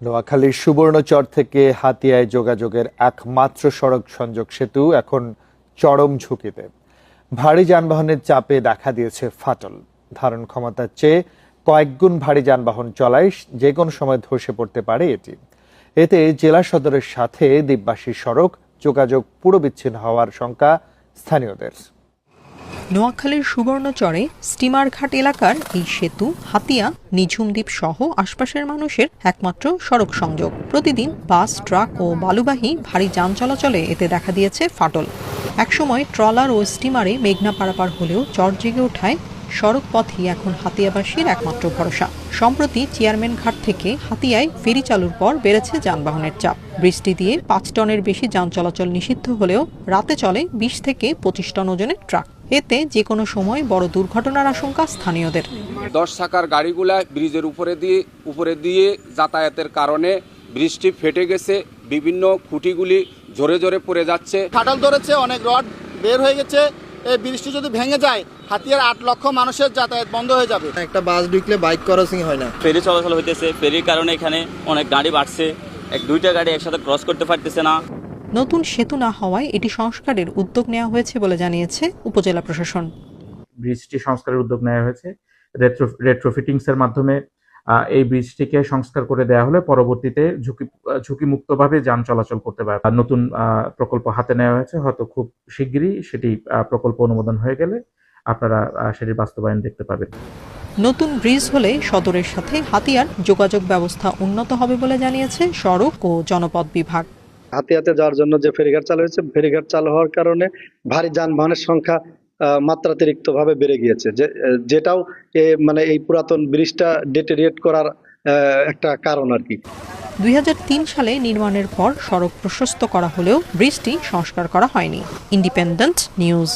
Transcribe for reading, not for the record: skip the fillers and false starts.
নোয়াখালীর সুবর্ণচর থেকে হাতিয়ায় যোগাযোগের একমাত্র সড়ক সংযোগ সেতু এখন চরম ঝুঁকিতে। ভারী যানবাহনের চাপে দেখা দিয়েছে ফাটল। ধারণ ক্ষমতার চেয়ে কয়েকগুণ ভারী যানবাহন চলায় যে কোনো সময় ধসে পড়তে পারে এটি। এতে জেলা সদরের সাথে দ্বীপবাসী সড়ক যোগাযোগ পুরো বিচ্ছিন্ন হওয়ার শঙ্কা স্থানীয়দের। নোয়াখালীর সুবর্ণচরে স্টিমারঘাট এলাকার এই সেতু হাতিয়া, নিঝুম দ্বীপ সহ আশপাশের মানুষের একমাত্র সড়ক সংযোগ। প্রতিদিন বাস, ট্রাক ও বালুবাহী ভারী যান চলাচলে এতে দেখা দিয়েছে ফাটল। একসময় ট্রলার ও স্টিমারে মেঘনা পারাপার হলেও চর জেগে ওঠায় সড়ক পথই এখন হাতিয়াবাসীর একমাত্র ভরসা। সম্প্রতি চেয়ারম্যান ঘাট থেকে হাতিয়ায় ফেরি চালুর পর বেড়েছে যানবাহনের চাপ। বৃষ্টি দিয়ে 5 টনের বেশি যান চলাচল নিষিদ্ধ হলেও রাতে চলে 20 থেকে 25 টন ওজনের ট্রাক। এতে যে কোনো সময় বড় দুর্ঘটনার আশঙ্কা স্থানীয়দের। 10 চাকার গাড়িগুলা ব্রিজের উপরে দিয়ে যাতায়াতের কারণে বৃষ্টি ফেটে গেছে, বিভিন্ন খুঁটিগুলি জোরে জোরে পড়ে যাচ্ছে। ফাটল ধরেছে, অনেক রড বের হয়ে গেছে। এই বৃষ্টি যদি ভেঙে যায়, হাতিয়ার 8 লক্ষ মানুষের যাতায়াত বন্ধ হয়ে যাবে। একটা বাস ঢুকলে বাইক ক্রসিং হয় না। ফেরি চলাচল হইতেছে, ফেরির কারণে এখানে অনেক গাড়ি বাড়ছে, 2টা গাড়ি একসাথে ক্রস করতে পারতেছে না। নতুন সেতু না হওয়ায় এটি সংস্কারের উদ্যোগ নেওয়া হয়েছে বলে জানিয়েছে উপজেলা প্রশাসন। ব্রিজটি সংস্কারের উদ্যোগ নেওয়া হয়েছে। রেট্রোফিটিংস এর মাধ্যমে এই ব্রিজটিকে সংস্কার করে দেওয়া হলে পরবর্তীতে ঝুঁকিমুক্তভাবে যান চলাচল করতে পারবে। নতুন প্রকল্প হাতে নেওয়া হয়েছে, হয়তো খুব শিগগিরই সেটি প্রকল্প অনুমোদন হয়ে গেলে আপনারা সেটির বাস্তবায়ন দেখতে পাবেন। নতুন ব্রিজ হলে সদরের সাথে হাতিয়ার যোগাযোগ ব্যবস্থা উন্নত হবে বলে জানিয়েছে সড়ক ও জনপথ বিভাগ। হাতিয়াতে যাওয়ার জন্য যে ফেরিঘাট চালু হয়েছে, ফেরিঘাট চালু হওয়ার কারণে ভারী যানবাহনের সংখ্যা মাত্রাতিরিক্ত ভাবে বেড়ে গিয়েছে, যেটাও মানে এই পুরাতন ব্রিজটা ডেটেরিয়েট করার একটা কারণ আর কি। 2003 সালে নির্মাণের পর সড়ক প্রশস্ত করা হলেও ব্রিজটি সংস্কার করা হয়নি। Independent news.